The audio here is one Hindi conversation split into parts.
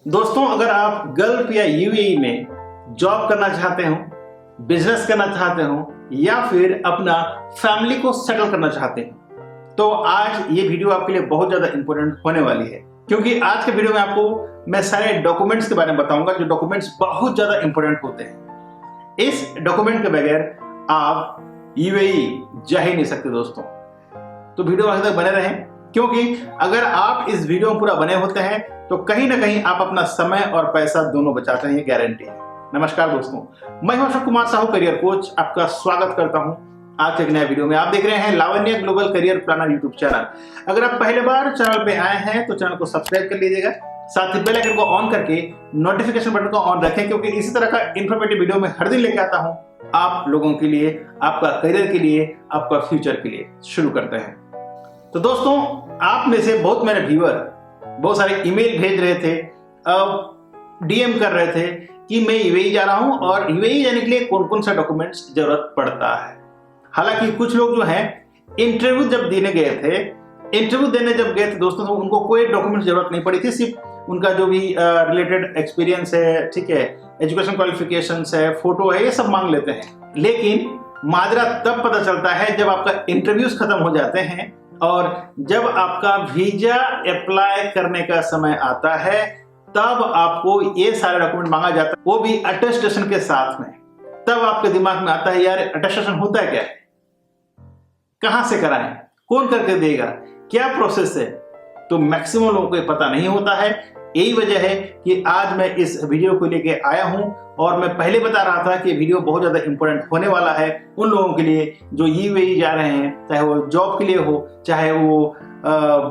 दोस्तों, अगर आप गल्फ या यूएई में जॉब करना चाहते हो, बिजनेस करना चाहते हो या फिर अपना फैमिली को सेटल करना चाहते हो, तो आज ये वीडियो आपके लिए बहुत ज्यादा इंपॉर्टेंट होने वाली है। क्योंकि आज के वीडियो में आपको मैं सारे डॉक्यूमेंट्स के बारे में बताऊंगा जो डॉक्यूमेंट्स बहुत ज्यादा इंपॉर्टेंट होते हैं। इस डॉक्यूमेंट के बगैर आप यूएई जा ही नहीं सकते दोस्तों। तो वीडियो आखिर तक बने रहें, क्योंकि अगर आप इस वीडियो में पूरा बने होते हैं तो कहीं ना कहीं आप अपना समय और पैसा दोनों बचाते हैं, ये गारंटी है। नमस्कार दोस्तों, मैं हूं अशोक कुमार साहू, करियर कोच। आपका स्वागत करता हूं आज के एक नए वीडियो में। आप देख रहे हैं Lavanya global career planner YouTube channel. अगर आप पहले बार चैनल पे आए हैं तो चैनल को सब्सक्राइब कर लीजिएगा, साथ ही बेल आइकन को ऑन करके नोटिफिकेशन बटन को ऑन रखें, क्योंकि इसी तरह का इंफॉर्मेटिव वीडियो मैं हर दिन लेके आता हूं आप लोगों के लिए, आपका करियर के लिए, आपका फ्यूचर के लिए। शुरू करते हैं। तो दोस्तों, आप में से बहुत मेरे व्यूअर बहुत सारे ईमेल भेज रहे थे, डीएम कर रहे थे कि मैं यूएई जा रहा हूं और यूएई जाने के लिए कौन कौन सा डॉक्यूमेंट्स जरूरत पड़ता है। हालांकि कुछ लोग जो हैं इंटरव्यू जब देने गए थे दोस्तों, तो उनको कोई डॉक्यूमेंट जरूरत नहीं पड़ी थी। सिर्फ उनका जो भी रिलेटेड एक्सपीरियंस है, ठीक है, एजुकेशन क्वालिफिकेशंस है, फोटो है, ये सब मांग लेते हैं। लेकिन माजरा तब पता चलता है जब आपका इंटरव्यूज खत्म हो जाते हैं और जब आपका वीजा अप्लाई करने का समय आता है, तब आपको ये सारे डॉक्यूमेंट मांगा जाता है, वो भी अटेस्टेशन के साथ में। तब आपके दिमाग में आता है, यार अटेस्टेशन होता है क्या है, कहां से कराएं, कौन करके देगा, क्या प्रोसेस है। तो मैक्सिमम लोगों को ये पता नहीं होता है। यही वजह है कि आज मैं इस वीडियो को लेके आया हूं और मैं पहले बता रहा था कि वीडियो बहुत ज्यादा इंपॉर्टेंट होने वाला है उन लोगों के लिए जो यूएई जा रहे हैं, चाहे वो जॉब के लिए हो, चाहे वो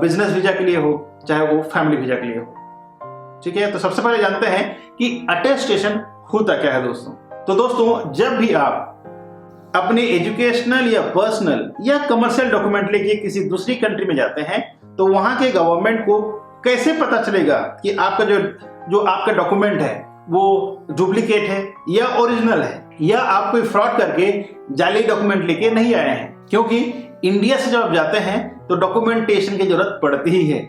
बिजनेस वीजा के लिए हो, चाहे वो फैमिली वीजा के लिए हो। ठीक है, तो सबसे पहले जानते हैं कि अटेस्टेशन होता क्या है दोस्तों। तो दोस्तों, जब भी आप अपने एजुकेशनल या पर्सनल या कमर्शियल डॉक्यूमेंट लेके किसी दूसरी कंट्री में जाते हैं, तो वहां के गवर्नमेंट को कैसे पता चलेगा कि आपका जो आपका डॉक्यूमेंट है वो डुप्लीकेट है या ओरिजिनल है, या आप कोई फ्रॉड करके जाली डॉक्यूमेंट लेके नहीं आए हैं। क्योंकि इंडिया से जब आप जाते हैं तो डॉक्यूमेंटेशन की जरूरत पड़ती ही है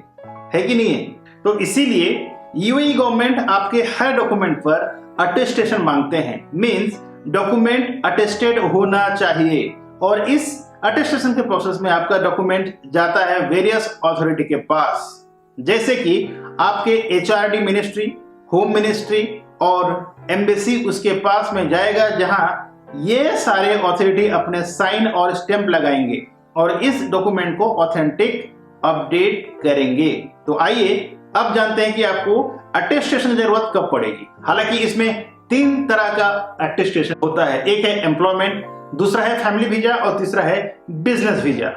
कि नहीं है। तो इसीलिए यूएई गवर्नमेंट आपके हर डॉक्यूमेंट पर अटेस्टेशन मांगते हैं। मींस डॉक्यूमेंट अटेस्टेड होना चाहिए, और इस अटेस्टेशन के प्रोसेस में आपका डॉक्यूमेंट जाता है वेरियस अथॉरिटी के पास, जैसे कि आपके एचआरडी मिनिस्ट्री, होम मिनिस्ट्री और एम्बेसी उसके पास में जाएगा, जहां ये सारे अथॉरिटी अपने साइन और स्टैंप लगाएंगे और इस डॉक्यूमेंट को ऑथेंटिक अपडेट करेंगे। तो आइए अब जानते हैं कि आपको अटेस्टेशन की जरूरत कब पड़ेगी। हालांकि इसमें 3 तरह का अटेस्टेशन होता है। एक है एम्प्लॉयमेंट, दूसरा है फैमिली वीजा और तीसरा है बिजनेस वीजा,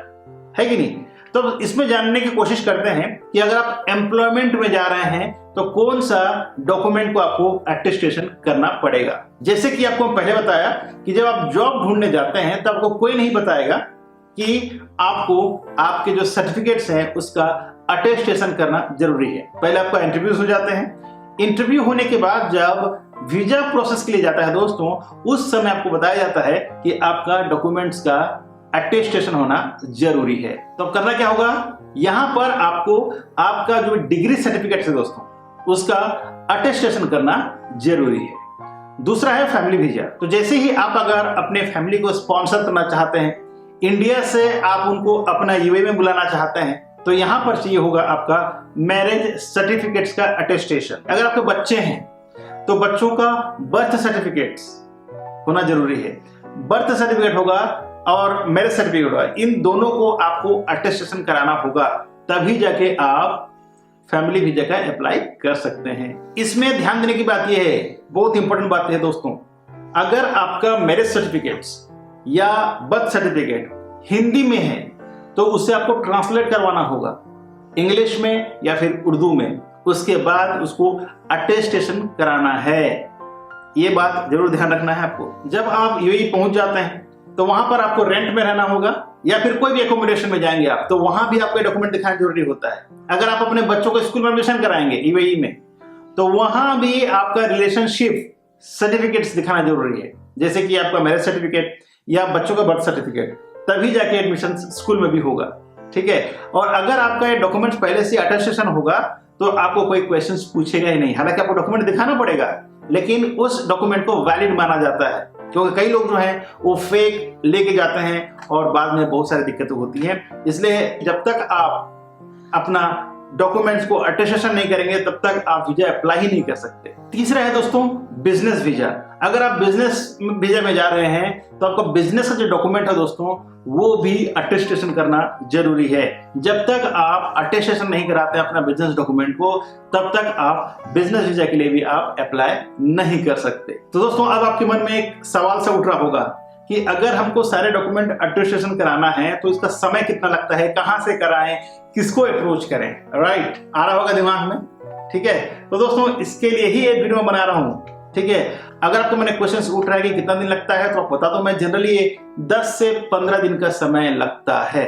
है कि नहीं। तो इसमें जानने की कोशिश करते हैं कि अगर आप एम्प्लॉयमेंट में जा रहे हैं तो कौन सा डॉक्यूमेंट को आपको अटेस्टेशन करना पड़ेगा। जैसे कि आपको पहले बताया कि जब आप जॉब ढूंढने जाते हैं तो आपको कोई नहीं बताएगा कि आपको आपके जो सर्टिफिकेट्स हैं उसका अटेस्टेशन करना जरूरी है। पहले आपका इंटरव्यूज हो जाते हैं। इंटरव्यू होने के बाद जब वीजा प्रोसेस के लिए जाता है दोस्तों, उस समय आपको बताया जाता है कि आपका डॉक्यूमेंट्स का अटेस्टेशन होना जरूरी है। तो करना क्या होगा, यहां पर आपको आपका जो डिग्री सर्टिफिकेट है दोस्तों, उसका अटेस्टेशन करना जरूरी है। दूसरा है फैमिली वीजा। तो जैसे ही आप अगर अपने फैमिली को स्पॉन्सर करना चाहते हैं, इंडिया से आप उनको अपना यूएई में बुलाना चाहते हैं, तो यहां पर चाहिए होगा आपका मैरिज सर्टिफिकेट्स का अटेस्टेशन। अगर आपके बच्चे हैं तो बच्चों का बर्थ सर्टिफिकेट्स होना जरूरी है। बर्थ सर्टिफिकेट होगा और मैरिज सर्टिफिकेट होगा, इन दोनों को आपको अटेस्टेशन कराना होगा, तभी जाके आप फैमिली वीजा का अप्लाई कर सकते हैं। इसमें ध्यान देने की बात यह है, बहुत इंपॉर्टेंट बात है दोस्तों, अगर आपका मैरिज सर्टिफिकेट्स या बर्थ सर्टिफिकेट हिंदी में है तो उसे आपको ट्रांसलेट करवाना होगा इंग्लिश में या फिर उर्दू में, उसके बाद उसको अटेस्टेशन कराना है। ये बात जरूर ध्यान रखना है आपको। जब आप यूएई पहुंच जाते हैं तो वहां पर आपको रेंट में रहना होगा या फिर कोई भी एकोमोडेशन में जाएंगे आप, तो वहां भी आपको डॉक्यूमेंट दिखाना जरूरी होता है। अगर आप अपने बच्चों को स्कूल में एडमिशन कराएंगे यूएई में, तो वहां भी आपका रिलेशनशिप सर्टिफिकेट्स दिखाना जरूरी है, जैसे कि आपका मैरिज सर्टिफिकेट या बच्चों का बर्थ सर्टिफिकेट, तभी जाके एडमिशन स्कूल में भी होगा। ठीक है, और अगर आपका ये डॉक्यूमेंट्स पहले से अटेस्टेशन होगा तो आपको कोई क्वेश्चंस पूछेगा ही नहीं। हालांकि आपको डॉक्यूमेंट दिखाना पड़ेगा, लेकिन उस डॉक्यूमेंट को वैलिड माना जाता है, क्योंकि कई लोग जो हैं वो फेक लेके जाते हैं और बाद में बहुत सारी दिक्कतें होती हैं। इसलिए जब तक आप अपना डॉक्यूमेंट्स को अटेस्टेशन नहीं करेंगे तब तक आप वीजा अप्लाई ही नहीं कर सकते। तीसरा है दोस्तों बिजनेस वीजा। अगर आप बिजनेस वीजा में जा रहे हैं तो आपका बिजनेस का जो डॉक्यूमेंट है दोस्तों वो भी अटेस्टेशन करना जरूरी है। जब तक आप अटेस्टेशन नहीं कराते अपना बिजनेस डॉक्यूमेंट को, तब तक आप बिजनेस वीजा के लिए भी आप अप्लाई नहीं कर सकते। तो दोस्तों अब आपके मन में एक सवाल सा उठ रहा होगा कि अगर हमको सारे डॉक्यूमेंट अटेस्टेशन कराना है तो इसका समय कितना लगता है, कहां से कराएं, किसको अप्रोच करें, राइट? आ रहा होगा दिमाग में, ठीक है? तो दोस्तों इसके लिए ही एक वीडियो बना रहा हूं, ठीक है? अगर आपको मैंने क्वेश्चन उठ रहा है कि कितना दिन लगता है, तो आप बता दो। मैं जनरली 10 से 15 दिन का समय लगता है,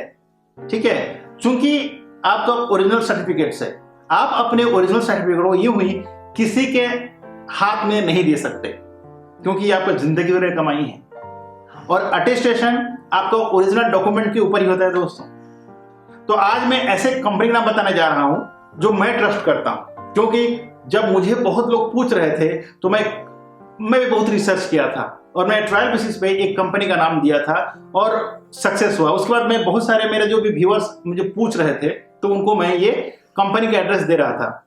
ठीक है? चूंकि आपका ओरिजिनल सर्टिफिकेट है, आप अपने ओरिजिनल सर्टिफिकेट को यूं ही किसी के हाथ में नहीं दे सकते, क्योंकि आपका जिंदगी भर कमाई है। और अटेस्टेशन आपका ओरिजिनल डॉक्यूमेंट के ऊपर ही होता है दोस्तों। तो आज मैं ऐसे कंपनी का नाम बताने जा रहा हूं जो मैं ट्रस्ट करता हूं, क्योंकि जब मुझे बहुत लोग पूछ रहे थे तो मैं भी बहुत रिसर्च किया था और मैं ट्रायल बेसिस पे एक कंपनी का नाम दिया था और सक्सेस हुआ। उसके बाद मैं बहुत सारे मेरे जो भी व्यूअर्स मुझे पूछ रहे थे तो उनको मैं ये कंपनी का एड्रेस दे रहा था।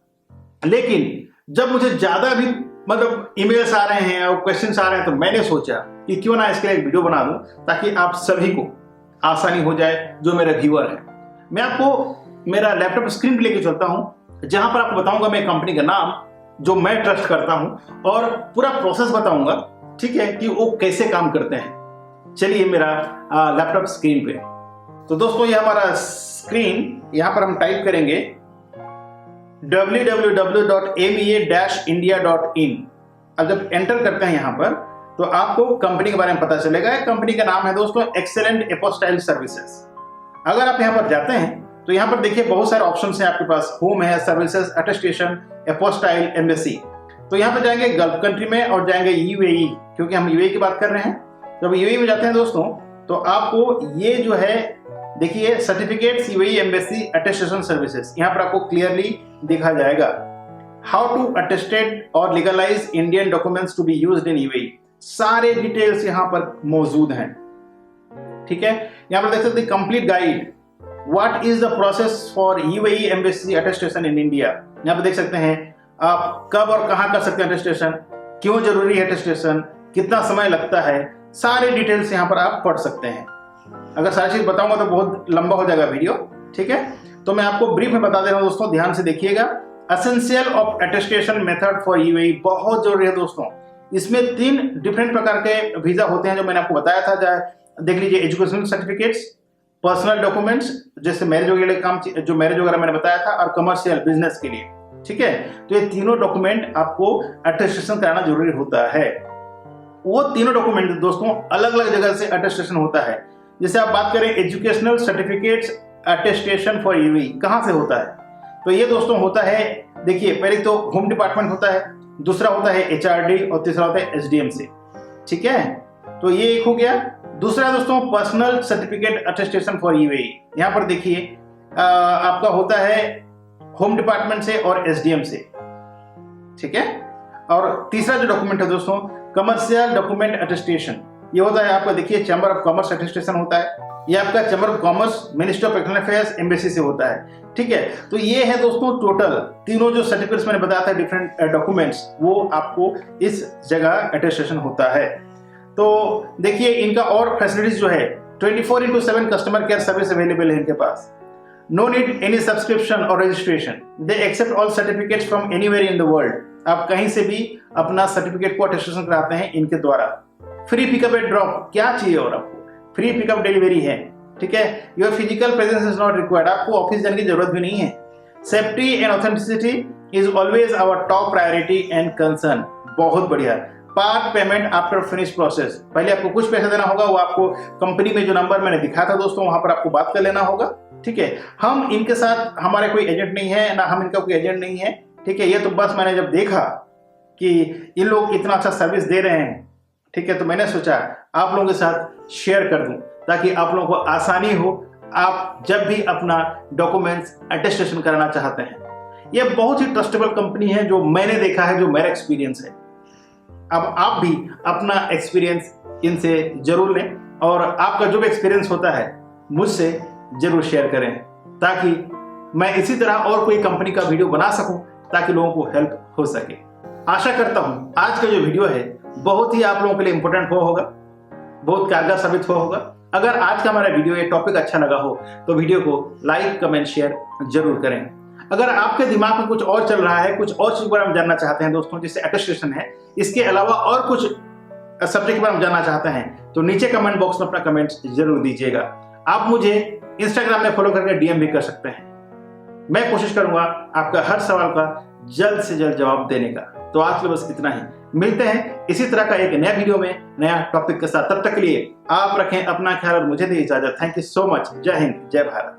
लेकिन जब मुझे ज्यादा भी मतलब ईमेल्स आ रहे हैं और क्वेश्चंस आ रहे हैं तो मैंने सोचा कि क्यों ना इसके लिए एक वीडियो बना दूं ताकि आप सभी को आसानी हो जाए जो मेरे व्यूअर हैं। मैं आपको मेरा लैपटॉप स्क्रीन पे लेके चलता हूं, जहां पर आपको बताऊंगा मैं कंपनी का नाम जो मैं ट्रस्ट करता हूं और पूरा प्रोसेस बताऊंगा, ठीक है, कि वो कैसे काम करते हैं। चलिए मेरा लैपटॉप स्क्रीन पे। तो दोस्तों ये हमारा स्क्रीन, यहां पर हम टाइप करेंगे www.mea-india.in। अब जब एंटर करते हैं यहां पर तो आपको कंपनी के बारे में पता चलेगा। कंपनी का नाम है दोस्तों एक्सेलेंट एपोस्टाइल सर्विसेज। अगर आप यहां पर जाते हैं तो यहां पर देखिए बहुत सारे ऑप्शंस हैं आपके पास, होम है, सर्विसेज, अटेस्टेशन, एपोस्टाइल, एम्बेसी। तो यहां पर जाएंगे गल्फ कंट्री में और जाएंगे यूएई, क्योंकि हम यूएई की बात कर रहे हैं। जब यूएई में जाते हैं दोस्तों तो आपको ये जो है देखिए certificates, UAE embassy, attestation services, यहां पर आपको क्लियरली दिखा जाएगा हाउ टू अटेस्टेड और legalise Indian documents to be used in UAE. सारे डिटेल्स यहां पर मौजूद हैं, ठीक है? यहां पर देख सकते हैं complete guide, what is the process for UAE embassy attestation in India. यहां पर देख सकते हैं आप कब और कहां कर सकते हैं अटेस्टेशन, क्यों जरूरी है अटेस्टेशन, कितना समय लगता है, सारे डिटेल्स यहां पर आप पढ़ सकते हैं। अगर सारी चीज बताऊंगा तो बहुत लंबा हो जाएगा वीडियो, ठीक है? तो मैं आपको ब्रीफ में बता दे रहा हूं दोस्तों, ध्यान से देखिएगा। Essential of attestation method for UAE बहुत जरूरी है दोस्तों। इसमें 3 डिफरेंट प्रकार के वीजा होते हैं जो मैंने आपको बताया था। देख लीजिए, एजुकेशनल सर्टिफिकेट्स, पर्सनल डॉक्यूमेंट्स जैसे मैरिज वगैरह काम, जो मैरिज वगैरह मैंने बताया था, और कमर्शियल बिजनेस के लिए, ठीक है? तो ये तीनों डॉक्यूमेंट आपको अटेस्टेशन कराना जरूरी होता है। वो तीनों डॉक्यूमेंट दोस्तों अलग अलग जगह से अटेस्टेशन होता है। जैसे आप बात करें educational certificates attestation for UAE, कहां से होता है? तो ये दोस्तों होता है, देखिए पहले तो होम डिपार्टमेंट होता है, दूसरा होता है एचआरडी और तीसरा होता है एसडीएम से, ठीक है? तो ये एक हो गया। दूसरा दोस्तों personal certificate attestation for UAE, यहां पर देखिए आपका होता है होम डिपार्टमेंट से और एसडीएम से, ठीक है? और तीसरा जो डॉक्यूमेंट है दोस्तों कमर्शियल डॉक्यूमेंट अटेस्टेशन, ये होता है आपका देखिए चैम्बर ऑफ कॉमर्स अटेस्टेशन होता है। ये आपका chamber of commerce, ministry of external affairs, embassy से होता है, ठीक है? तो ये है दोस्तों टोटल तीनों जो सर्टिफिकेट्स मैंने बताया था डिफरेंट डॉक्यूमेंट्स, वो आपको इस जगह अटेस्टेशन होता है। तो देखिए इनका और फैसिलिटीज जो है 24/7 कस्टमर केयर सर्विस अवेलेबल है इनके पास। नो नीड एनी सब्सक्रिप्शन और registration, they accept all certificates from anywhere in the world. आप कहीं से भी अपना सर्टिफिकेट को अटेस्टेशन कराते हैं इनके द्वारा। फ्री पिकअप एंड ड्रॉप, क्या चाहिए और आपको? फ्री पिकअप डिलीवरी है, ठीक है? Your physical presence is not required, आपको ऑफिस जाने की जरूरत भी नहीं है। Safety and authenticity is always our top priority and concern, बहुत बढ़िया। Part payment after finish process, पहले आपको कुछ पैसा देना होगा, वो आपको कंपनी में जो नंबर मैंने दिखाया था दोस्तों वहां पर आपको बात कर लेना होगा, ठीक है? हम इनके साथ, हमारे कोई एजेंट नहीं है ना, हम इनका कोई एजेंट नहीं है, ठीक है? ये तो बस मैंने जब देखा कि इन लोग इतना अच्छा सर्विस दे रहे हैं, ठीक है, तो मैंने सोचा आप लोगों के साथ शेयर कर दूं ताकि आप लोगों को आसानी हो, आप जब भी अपना डॉक्यूमेंट्स अटेस्टेशन कराना चाहते हैं। यह बहुत ही ट्रस्टेबल कंपनी है, जो मैंने देखा है, जो मेरा एक्सपीरियंस है। अब आप भी अपना एक्सपीरियंस इनसे जरूर लें और आपका जो भी एक्सपीरियंस होता है मुझसे जरूर शेयर करें, ताकि मैं इसी तरह और कोई कंपनी का वीडियो बना सकूं, ताकि लोगों को हेल्प हो सके। आशा करता हूं आज का जो वीडियो है बहुत ही आप लोगों के लिए इंपॉर्टेंट होगा, बहुत कारगर साबित होगा। अगर आज का हमारा वीडियो, ये टॉपिक अच्छा लगा हो तो वीडियो को लाइक, कमेंट, शेयर जरूर करें। अगर आपके दिमाग में कुछ और चल रहा है, कुछ और चीज के बारे में जानना चाहते हैं दोस्तों, जैसे अटेस्टेशन है, इसके अलावा और कुछ सब्जेक्ट के बारे में जानना चाहते हैं, तो नीचे कमेंट बॉक्स में अपना कमेंट जरूर दीजिएगा। आप मुझे इंस्टाग्राम में फॉलो करके डीएम भी कर सकते हैं। मैं कोशिश करूंगा आपका हर सवाल का जल्द से जल्द जवाब देने का। तो आज के लिए बस इतना ही। मिलते हैं इसी तरह का एक नया वीडियो में, नया टॉपिक के साथ। तब तक के लिए आप रखें अपना ख्याल और मुझे दें इजाजत। Thank you so much. जय हिंद, जय भारत।